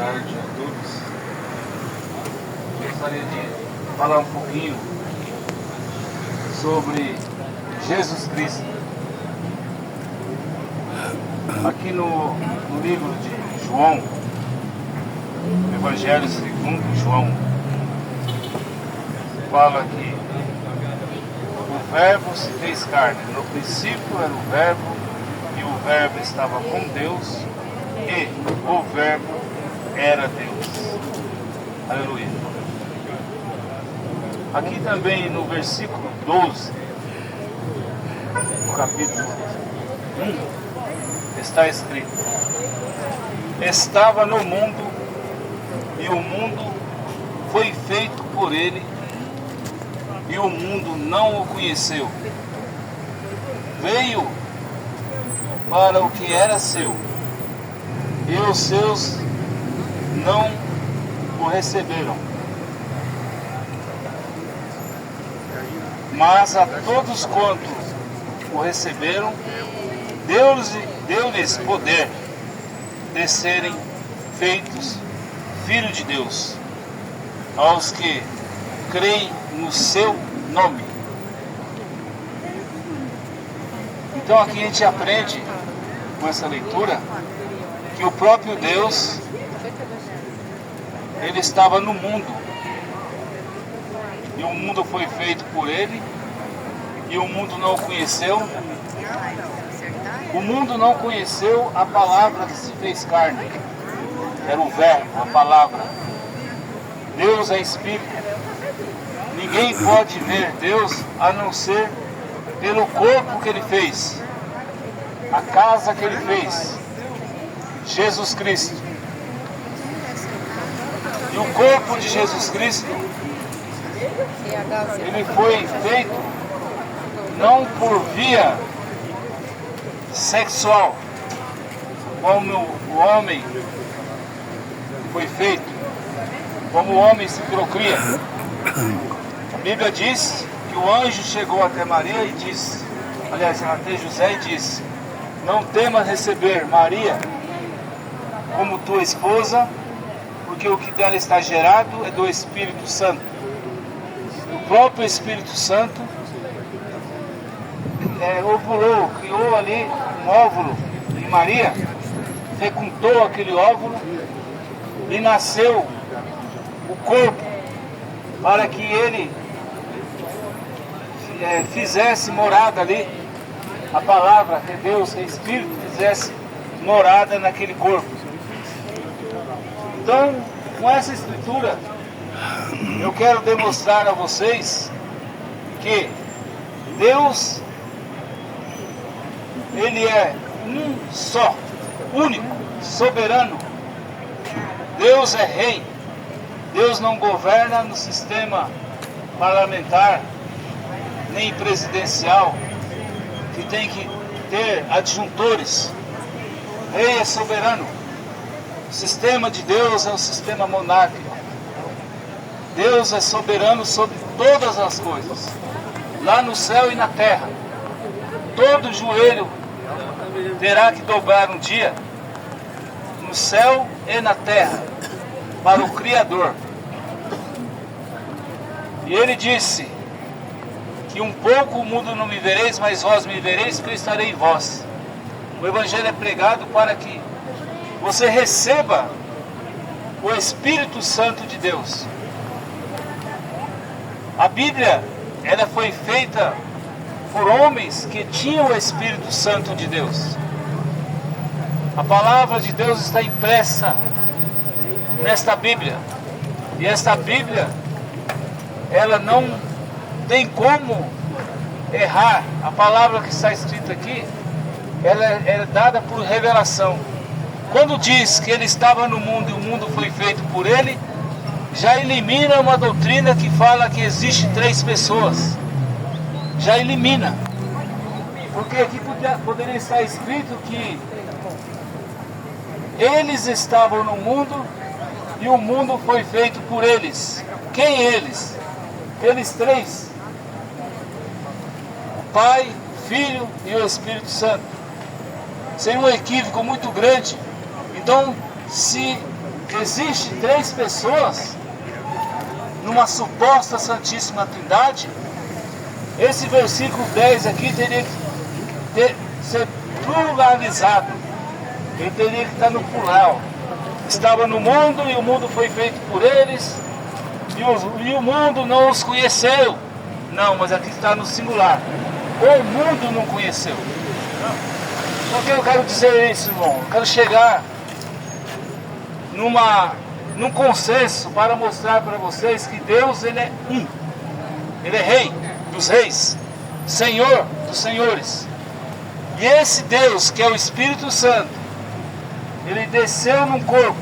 tarde a todos. Gostaria de falar um pouquinho sobre Jesus Cristo. Aqui no livro de João, no Evangelho segundo João, fala que o Verbo se fez carne. No princípio era o Verbo, e o Verbo estava com Deus, e o Verbo era Deus. Aleluia. Aqui também no versículo 12, no capítulo 1, está escrito: estava no mundo, e o mundo foi feito por ele, e o mundo não o conheceu. Veio para o que era seu, e os seus não o receberam. Mas a todos quantos o receberam, deu-lhes poder de serem feitos filhos de Deus, aos que creem no seu nome. Então aqui a gente aprende com essa leitura que o próprio Deus, ele estava no mundo, e o mundo foi feito por ele, e o mundo não o conheceu. O mundo não conheceu a palavra que se fez carne, era o Verbo, a palavra. Deus é Espírito. Ninguém pode ver Deus a não ser pelo corpo que ele fez, a casa que ele fez, Jesus Cristo. E o corpo de Jesus Cristo, ele foi feito não por via sexual, como o homem foi feito, como o homem se procria. A Bíblia diz que o anjo chegou até Maria e disse, aliás, até José, e disse: não temas receber Maria como tua esposa, porque o que dela está gerado é do Espírito Santo. O próprio Espírito Santo ovulou, criou ali um óvulo em Maria, fecundou aquele óvulo e nasceu o corpo, para que ele fizesse morada ali, a palavra de Deus, que Espírito, fizesse morada naquele corpo. Então, com essa escritura, eu quero demonstrar a vocês que Deus, ele é um só, único, soberano. Deus é rei. Deus não governa no sistema parlamentar, nem presidencial, que tem que ter adjuntores. Rei é soberano. O sistema de Deus é um sistema monárquico. Deus é soberano sobre todas as coisas, lá no céu e na terra. Todo joelho terá que dobrar um dia, no céu e na terra, para o Criador. E ele disse que um pouco o mundo não me vereis, mas vós me vereis, que eu estarei em vós. O Evangelho é pregado para que você receba o Espírito Santo de Deus. A Bíblia, ela foi feita por homens que tinham o Espírito Santo de Deus. A palavra de Deus está impressa nesta Bíblia. E esta Bíblia, ela não tem como errar. A palavra que está escrita aqui, ela é dada por revelação. Quando diz que ele estava no mundo e o mundo foi feito por ele, já elimina uma doutrina que fala que existe 3 pessoas. Já elimina. Porque aqui poderia estar escrito que eles estavam no mundo e o mundo foi feito por eles. Quem eles? Eles 3. O Pai, o Filho e o Espírito Santo. Seria um equívoco muito grande. Então, se existe 3 pessoas numa suposta Santíssima Trindade, esse versículo 10 aqui teria que ser pluralizado. Ele teria que estar no plural. Estava no mundo e o mundo foi feito por eles e o mundo não os conheceu. Não, mas aqui está no singular. O mundo não conheceu. Por que eu quero dizer isso, irmão? Eu quero chegar num consenso para mostrar para vocês que Deus, Ele é um. Ele é Rei dos reis, Senhor dos senhores. E esse Deus, que é o Espírito Santo, Ele desceu num corpo,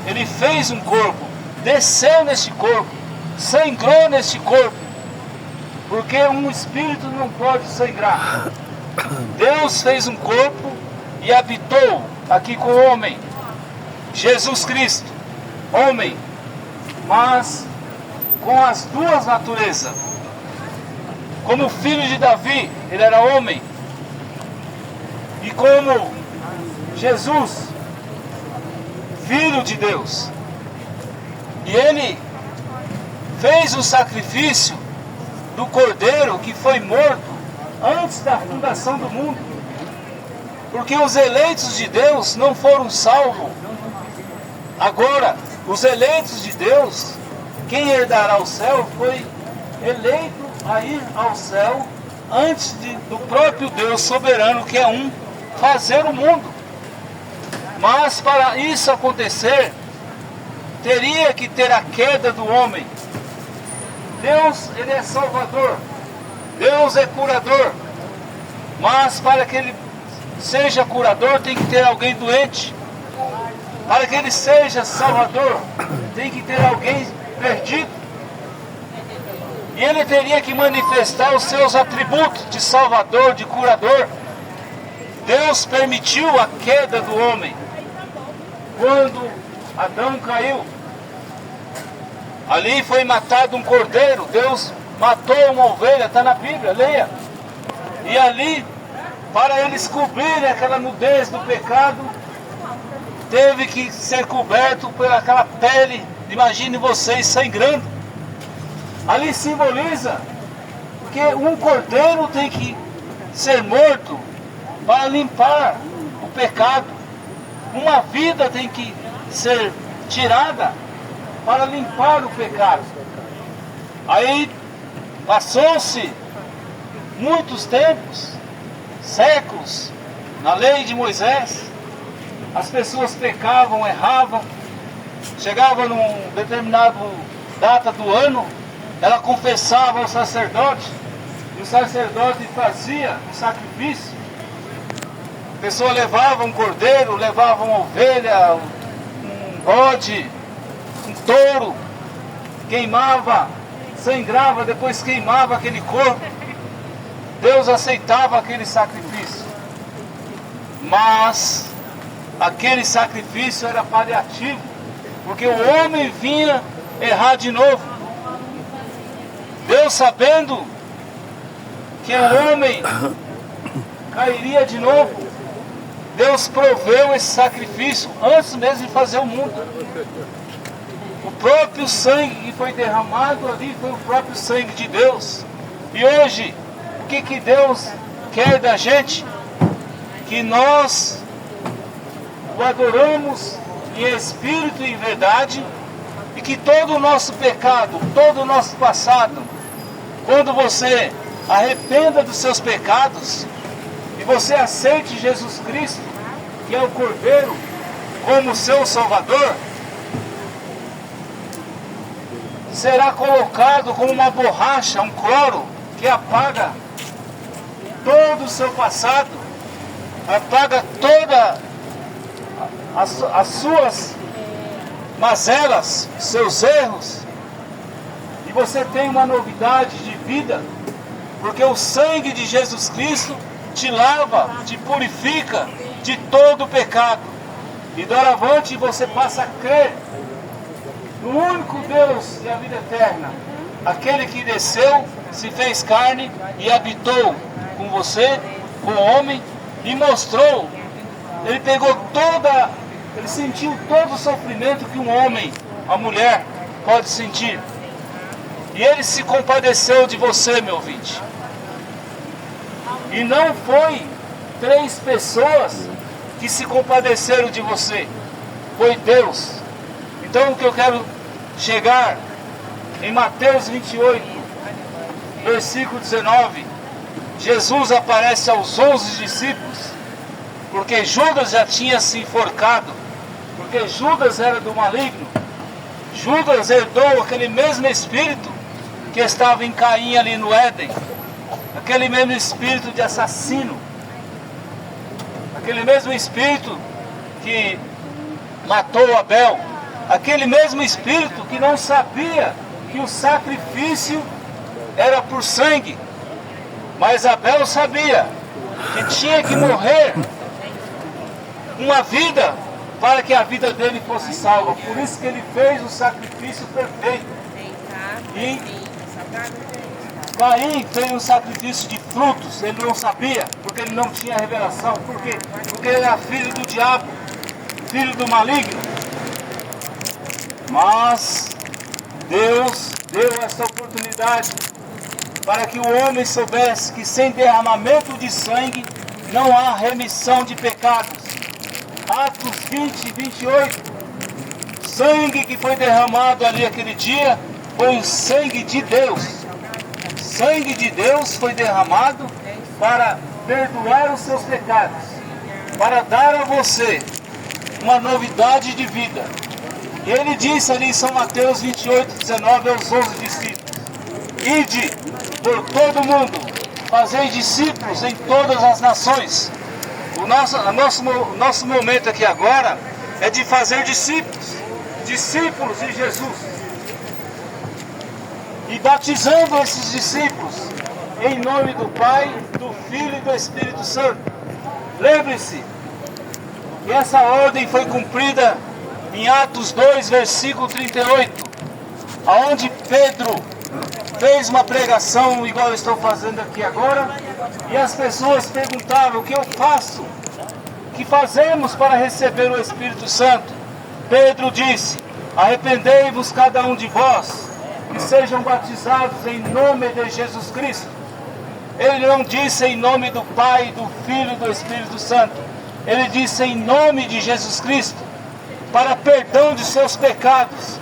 Ele fez um corpo, desceu neste corpo, sangrou neste corpo, porque um espírito não pode sangrar. Deus fez um corpo e habitou aqui com o homem, Jesus Cristo, homem, mas com as duas naturezas. Como filho de Davi, ele era homem, e como Jesus, filho de Deus, e ele fez o sacrifício do cordeiro que foi morto antes da fundação do mundo, porque os eleitos de Deus não foram salvos. Agora, os eleitos de Deus, quem herdará o céu, foi eleito a ir ao céu antes do próprio Deus soberano, que é um, fazer o mundo. Mas para isso acontecer, teria que ter a queda do homem. Deus, Ele é salvador, Deus é curador, mas para que Ele seja curador tem que ter alguém doente. Para que Ele seja salvador tem que ter alguém perdido. E Ele teria que manifestar os seus atributos de salvador, de curador. Deus permitiu a queda do homem quando Adão caiu. Ali foi matado um cordeiro. Deus matou uma ovelha, está na Bíblia, leia. E ali, para eles cobrirem aquela nudez do pecado, teve que ser coberto por aquela pele. Imagine vocês sangrando. Ali simboliza que um cordeiro tem que ser morto para limpar o pecado. Uma vida tem que ser tirada para limpar o pecado. Aí passou-se muitos tempos, séculos, na lei de Moisés. As pessoas pecavam, erravam, chegavam num determinado data do ano, ela confessava ao sacerdote, e o sacerdote fazia um sacrifício. A pessoa levava um cordeiro, levava uma ovelha, um bode, um touro, queimava, sangrava, depois queimava aquele corpo. Deus aceitava aquele sacrifício, mas aquele sacrifício era paliativo, porque o homem vinha errar de novo. Deus, sabendo que o homem cairia de novo, Deus proveu esse sacrifício antes mesmo de fazer o mundo. O próprio sangue que foi derramado ali foi o próprio sangue de Deus. E hoje, o que Deus quer da gente? Que nós o adoramos em espírito e em verdade, e que todo o nosso pecado, todo o nosso passado, quando você arrependa dos seus pecados e você aceite Jesus Cristo, que é o Cordeiro, como seu Salvador, será colocado como uma borracha, um cloro, que apaga todo o seu passado, apaga toda as suas mazelas, seus erros, e você tem uma novidade de vida, porque o sangue de Jesus Cristo te lava, te purifica de todo o pecado, e doravante você passa a crer no único Deus e a vida eterna, aquele que desceu, se fez carne e habitou com você, com o homem, e mostrou. Ele pegou toda Ele sentiu todo o sofrimento que um homem, uma mulher, pode sentir. E ele se compadeceu de você, meu ouvinte. E não foi 3 pessoas que se compadeceram de você. Foi Deus. Então o que eu quero chegar em Mateus 28, versículo 19. Jesus aparece aos 11 discípulos, porque Judas já tinha se enforcado, porque Judas era do maligno. Judas herdou aquele mesmo espírito que estava em Caim ali no Éden, aquele mesmo espírito de assassino, aquele mesmo espírito que matou Abel, aquele mesmo espírito que não sabia que o sacrifício era por sangue, mas Abel sabia que tinha que morrer uma vida para que a vida dele fosse salva. Por isso que ele fez o sacrifício perfeito. E Caim fez um sacrifício de frutos. Ele não sabia, porque ele não tinha revelação. Por quê? Porque ele era filho do diabo, filho do maligno. Mas Deus deu essa oportunidade para que o homem soubesse que sem derramamento de sangue não há remissão de pecados. Atos 20 e 28, sangue que foi derramado ali aquele dia foi o sangue de Deus. Sangue de Deus foi derramado para perdoar os seus pecados, para dar a você uma novidade de vida. E ele disse ali em São Mateus 28, 19 aos 11 discípulos: ide por todo o mundo, fazei discípulos em todas as nações. O nosso momento aqui agora é de fazer discípulos, discípulos de Jesus. E batizando esses discípulos em nome do Pai, do Filho e do Espírito Santo. Lembre-se que essa ordem foi cumprida em Atos 2, versículo 38, aonde Pedro fez uma pregação igual eu estou fazendo aqui agora, e as pessoas perguntavam: o que eu faço? O que fazemos para receber o Espírito Santo? Pedro disse: arrependei-vos cada um de vós e sejam batizados em nome de Jesus Cristo. Ele não disse em nome do Pai, do Filho e do Espírito Santo. Ele disse em nome de Jesus Cristo, para perdão de seus pecados,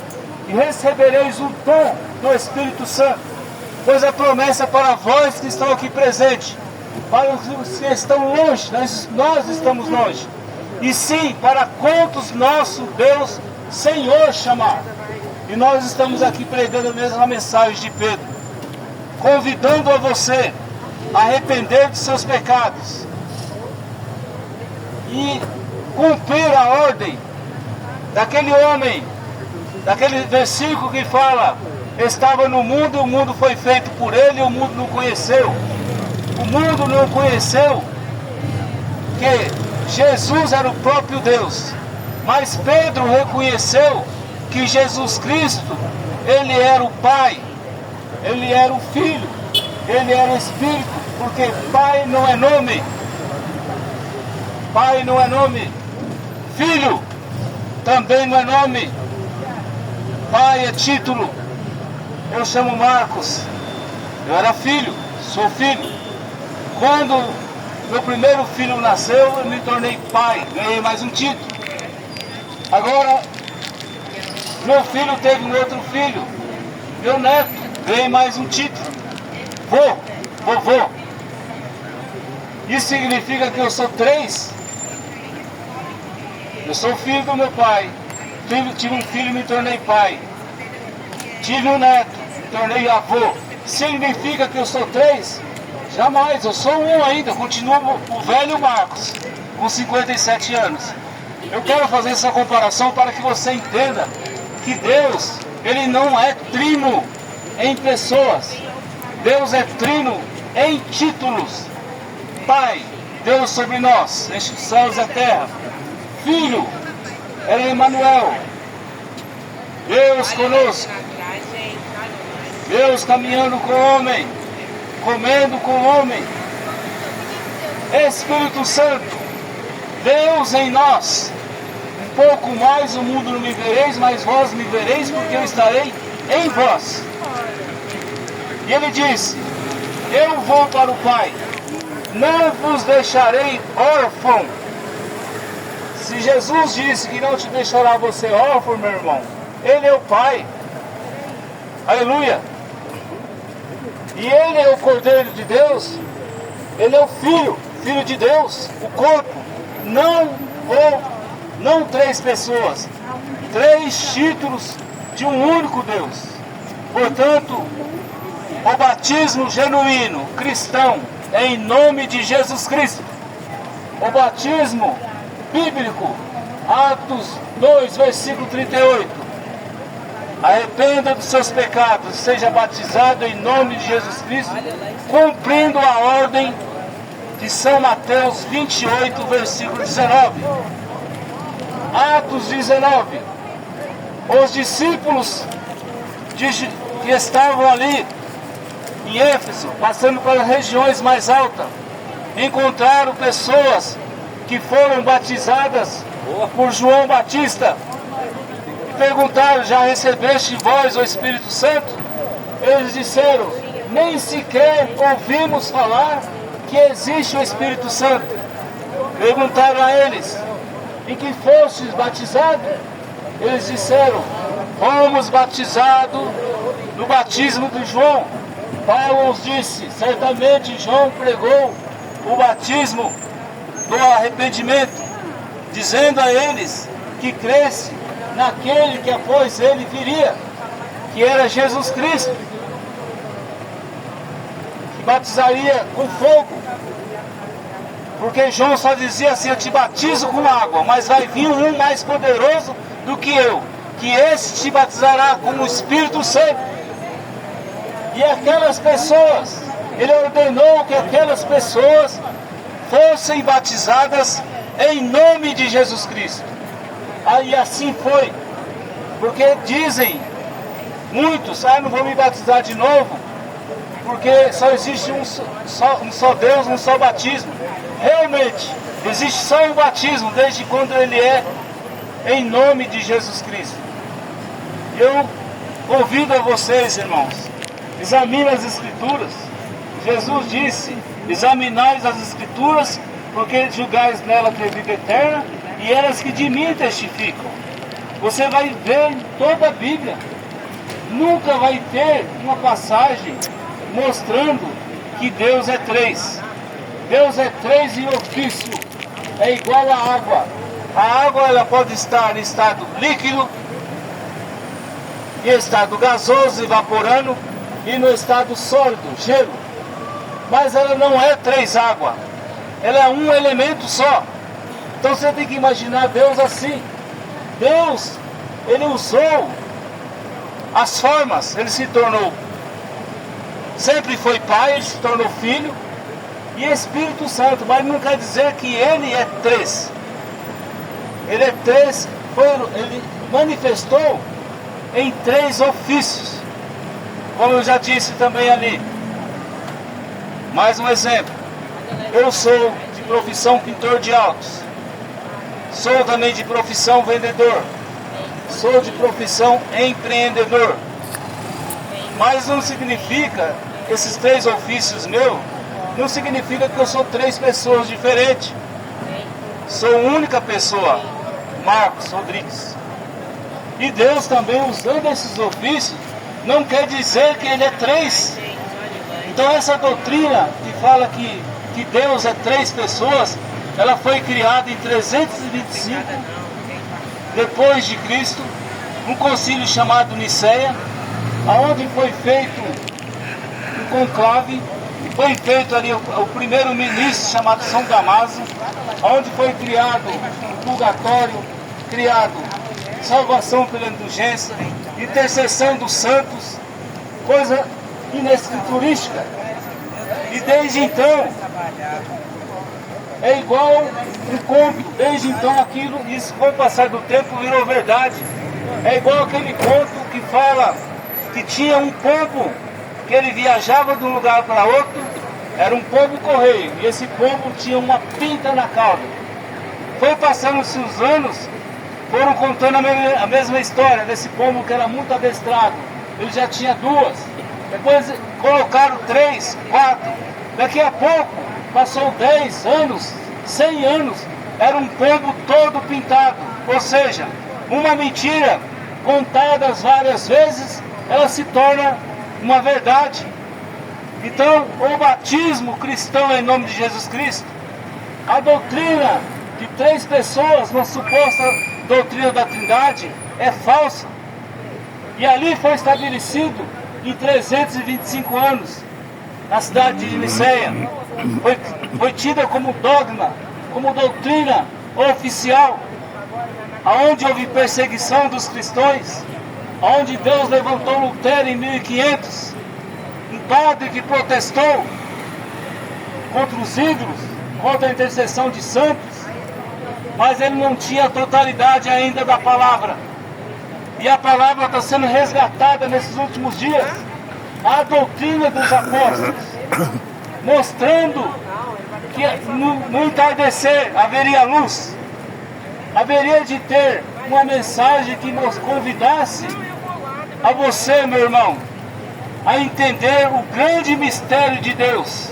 e recebereis o dom do Espírito Santo, pois a promessa é para vós que estão aqui presentes, para os que estão longe, nós estamos longe, e sim para quantos nosso Deus Senhor chamar. E nós estamos aqui pregando a mesma mensagem de Pedro, convidando a você a arrepender de seus pecados e cumprir a ordem daquele homem, daquele versículo que fala: estava no mundo, o mundo foi feito por ele e o mundo não conheceu. O mundo não conheceu que Jesus era o próprio Deus, mas Pedro reconheceu que Jesus Cristo, ele era o Pai, ele era o Filho, ele era o Espírito, porque Pai não é nome, Pai não é nome, Filho também não é nome, Pai é título. Eu chamo Marcos, eu era filho, sou filho. Quando meu primeiro filho nasceu, eu me tornei pai, ganhei mais um título. Agora, meu filho teve um outro filho, meu neto, ganhei mais um título. Vovô. Isso significa que eu sou 3. Eu sou filho do meu pai, tive um filho e me tornei pai. Tive um neto, me tornei avô. Significa que eu sou 3? Jamais, eu sou um ainda, continuo o velho Marcos, com 57 anos. Eu quero fazer essa comparação para que você entenda que Deus, ele não é trino em pessoas. Deus é trino em títulos. Pai, Deus sobre nós, enche os céus e a terra. Filho, é Emmanuel, Deus conosco. Deus caminhando com o homem, comendo com o homem. Espírito Santo, Deus em nós. pouco mais o mundo não me vereis, mas vós me vereis, porque eu estarei em vós. E ele disse: eu vou para o Pai, não vos deixarei órfão. Se Jesus disse que não te deixará você órfão, meu irmão, Ele é o Pai. Aleluia. E Ele é o Cordeiro de Deus. Ele é o Filho de Deus, o corpo. Não três pessoas, três títulos de um único Deus. Portanto, o batismo genuíno, cristão, é em nome de Jesus Cristo. O batismo bíblico, Atos 2, versículo 38. Arrependa dos seus pecados, seja batizado em nome de Jesus Cristo, cumprindo a ordem de São Mateus 28, versículo 19. Atos 19. Os discípulos que estavam ali em Éfeso, passando pelas regiões mais altas, encontraram pessoas que foram batizadas por João Batista e perguntaram: já recebeste vós o Espírito Santo? Eles disseram: nem sequer ouvimos falar que existe o Espírito Santo. Perguntaram a eles: em que fostes batizados? Eles disseram: fomos batizados no batismo de João. Paulo os disse: certamente João pregou o batismo do arrependimento, dizendo a eles que cresce naquele que após ele viria, que era Jesus Cristo, que batizaria com fogo. Porque João só dizia assim: eu te batizo com água, mas vai vir um mais poderoso do que eu, que esse te batizará com o Espírito Santo. E aquelas pessoas, ele ordenou que aquelas pessoas fossem batizadas em nome de Jesus Cristo. Aí assim foi, porque dizem muitos: não vou me batizar de novo, porque só existe um só Deus, um só batismo. Realmente, existe só um batismo, desde quando ele é em nome de Jesus Cristo. Eu convido a vocês, irmãos, examine as Escrituras. Jesus disse: examinais as Escrituras, porque julgais nela ter vida eterna, e elas que de mim testificam. Você vai ver em toda a Bíblia, nunca vai ter uma passagem mostrando que Deus é três. Deus é três em ofício, é igual à água. A água, ela pode estar em estado líquido, em estado gasoso, evaporando, e no estado sólido, gelo. Mas ela não é três águas, ela é um elemento só. Então você tem que imaginar Deus assim. Deus, ele usou as formas, ele se tornou, sempre foi Pai, ele se tornou Filho e Espírito Santo, mas não quer dizer que ele é três. Ele é três, ele manifestou em três ofícios, como eu já disse também ali. Mais um exemplo: eu sou de profissão pintor de autos, sou também de profissão vendedor, sou de profissão empreendedor. Mas não significa, esses três ofícios meus, não significa que eu sou três pessoas diferentes. Sou única pessoa, Marcos Rodrigues. E Deus também, usando esses ofícios, não quer dizer que ele é três. Então essa doutrina que fala que Deus é três pessoas, ela foi criada em 325 depois de Cristo, um concílio chamado Niceia, aonde foi feito um conclave, foi feito ali o primeiro ministro chamado São Damaso, onde foi criado o purgatório, criado salvação pela indulgência, intercessão dos santos, coisa inescriturística. E desde então é igual um conto. Desde então aquilo, isso com o passar do tempo virou verdade. É igual aquele conto que fala que tinha um pombo que ele viajava de um lugar para outro, era um pombo correio, e esse pombo tinha uma pinta na cauda. Foi passando-se os anos foram contando a mesma história desse pombo que era muito adestrado. Ele já tinha 2, depois colocaram 3, 4, daqui a pouco, passou 10 anos, 100 anos, era um pombo todo pintado, ou seja, uma mentira contada várias vezes, ela se torna uma verdade. Então, o batismo cristão em nome de Jesus Cristo, a doutrina de 3 pessoas, uma suposta doutrina da Trindade, é falsa. E ali foi estabelecido em 325 anos, na cidade de Niceia. Foi tida como dogma, como doutrina oficial, aonde houve perseguição dos cristãos, aonde Deus levantou Lutero em 1500, um padre que protestou contra os ídolos, contra a intercessão de santos, mas ele não tinha a totalidade ainda da palavra. E a palavra está sendo resgatada nesses últimos dias, a doutrina dos apóstolos, mostrando que no entardecer haveria luz, haveria de ter uma mensagem que nos convidasse a você, meu irmão, a entender o grande mistério de Deus.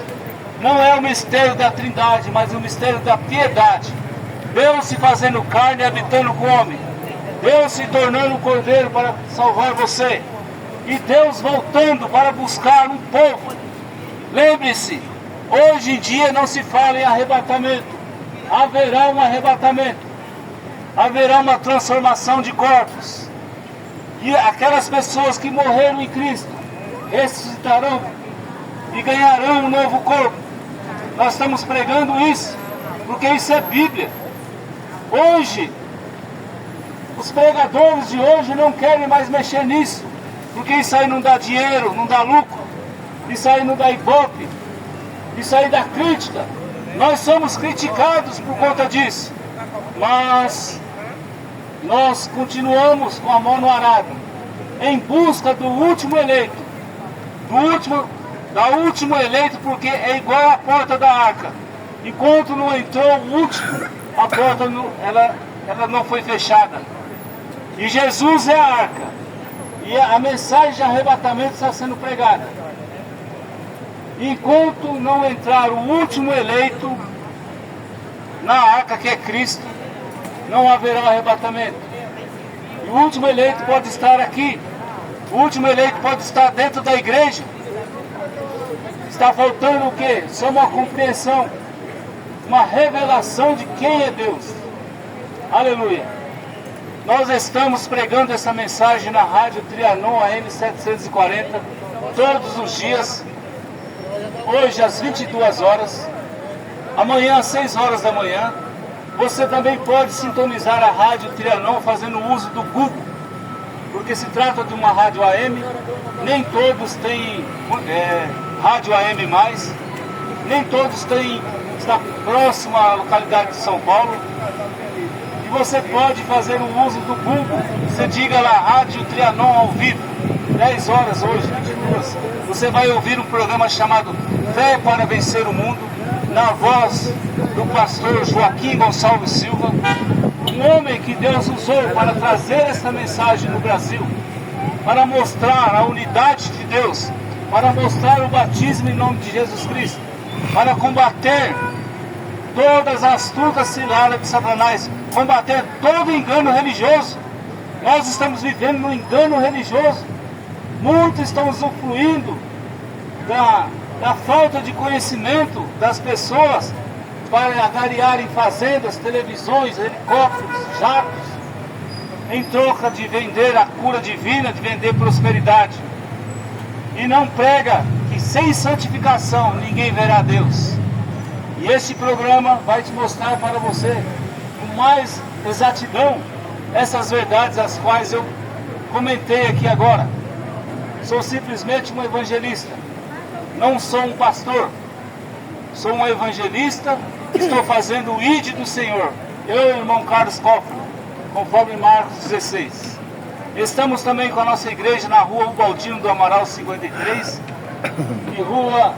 Não é o mistério da Trindade, mas o mistério da piedade. Deus se fazendo carne e habitando com o homem. Deus se tornando cordeiro para salvar você. E Deus voltando para buscar um povo. Lembre-se, hoje em dia não se fala em arrebatamento. Haverá um arrebatamento. Haverá uma transformação de corpos. E aquelas pessoas que morreram em Cristo ressuscitarão e ganharão um novo corpo. Nós estamos pregando isso, porque isso é Bíblia. Hoje, os pregadores de hoje não querem mais mexer nisso, porque isso aí não dá dinheiro, não dá lucro, isso aí não dá ibope, isso aí dá crítica. Nós somos criticados por conta disso, mas nós continuamos com a mão no arado, em busca do último eleito, da último eleito, porque é igual a porta da arca. Enquanto não entrou o último, a porta ela não foi fechada. E Jesus é a arca. E a mensagem de arrebatamento está sendo pregada. Enquanto não entrar o último eleito na arca, que é Cristo, não haverá arrebatamento. E o último eleito pode estar aqui. O último eleito pode estar dentro da igreja. Está faltando o quê? Só uma compreensão, uma revelação de quem é Deus. Aleluia. Nós estamos pregando essa mensagem na rádio Trianon AM 740 todos os dias. Hoje às 22 horas, amanhã às 6 horas da manhã. Você também pode sintonizar a rádio Trianon fazendo uso do Google, porque se trata de uma rádio AM, nem todos têm rádio AM+, nem todos têm, está próximo à localidade de São Paulo, e você pode fazer o uso do Google. Você diga lá, Rádio Trianon ao vivo, 10 horas hoje, 22. Você vai ouvir um programa chamado Fé para Vencer o Mundo, na voz do pastor Joaquim Gonçalves Silva, um homem que Deus usou para trazer essa mensagem no Brasil, para mostrar a unidade de Deus, para mostrar o batismo em nome de Jesus Cristo, para combater todas as astutas ciladas de Satanás, combater todo engano religioso. Nós estamos vivendo no engano religioso. Muitos estão usufruindo da falta de conhecimento das pessoas para agariarem fazendas, televisões, helicópteros, jatos, em troca de vender a cura divina, de vender prosperidade. E não prega que sem santificação ninguém verá Deus. E este programa vai te mostrar para você com mais exatidão essas verdades as quais eu comentei aqui agora. Sou simplesmente um evangelista, não sou um pastor, sou um evangelista, estou fazendo o ID do Senhor, eu e o irmão Carlos Koffler, conforme Marcos 16. Estamos também com a nossa igreja na rua Ubaldino do Amaral 53 e rua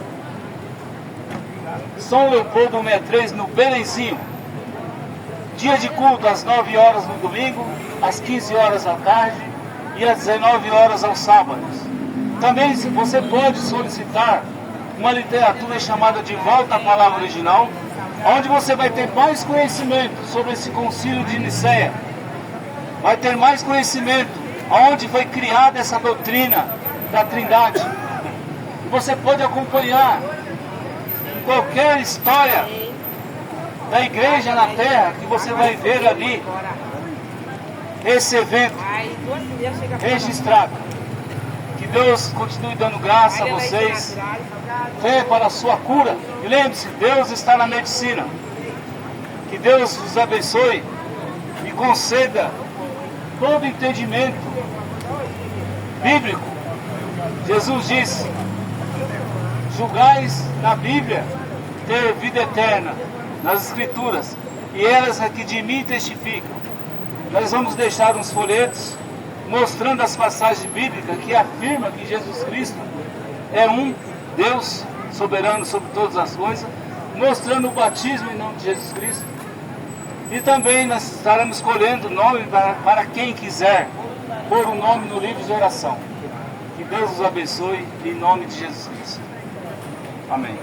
São Leopoldo 63, no Belenzinho. dia de culto às 9 horas no domingo, às 15 horas à tarde e às 19 horas aos sábados. Também você pode solicitar uma literatura chamada De Volta à Palavra Original, onde você vai ter mais conhecimento sobre esse concílio de Nicéia. Vai ter mais conhecimento onde foi criada essa doutrina da Trindade. E você pode acompanhar qualquer história da igreja na terra, que você vai ver ali esse evento registrado. Que Deus continue dando graça a vocês, fé para a sua cura. E lembre-se, Deus está na medicina. Que Deus os abençoe e conceda todo entendimento bíblico. Jesus disse: julgais na Bíblia ter vida eterna, nas Escrituras, e elas é que de mim testificam. Nós vamos deixar uns folhetos mostrando as passagens bíblicas que afirmam que Jesus Cristo é um Deus soberano sobre todas as coisas, mostrando o batismo em nome de Jesus Cristo. E também nós estaremos escolhendo nome para quem quiser pôr o nome no livro de oração. Que Deus os abençoe em nome de Jesus Cristo. Amém.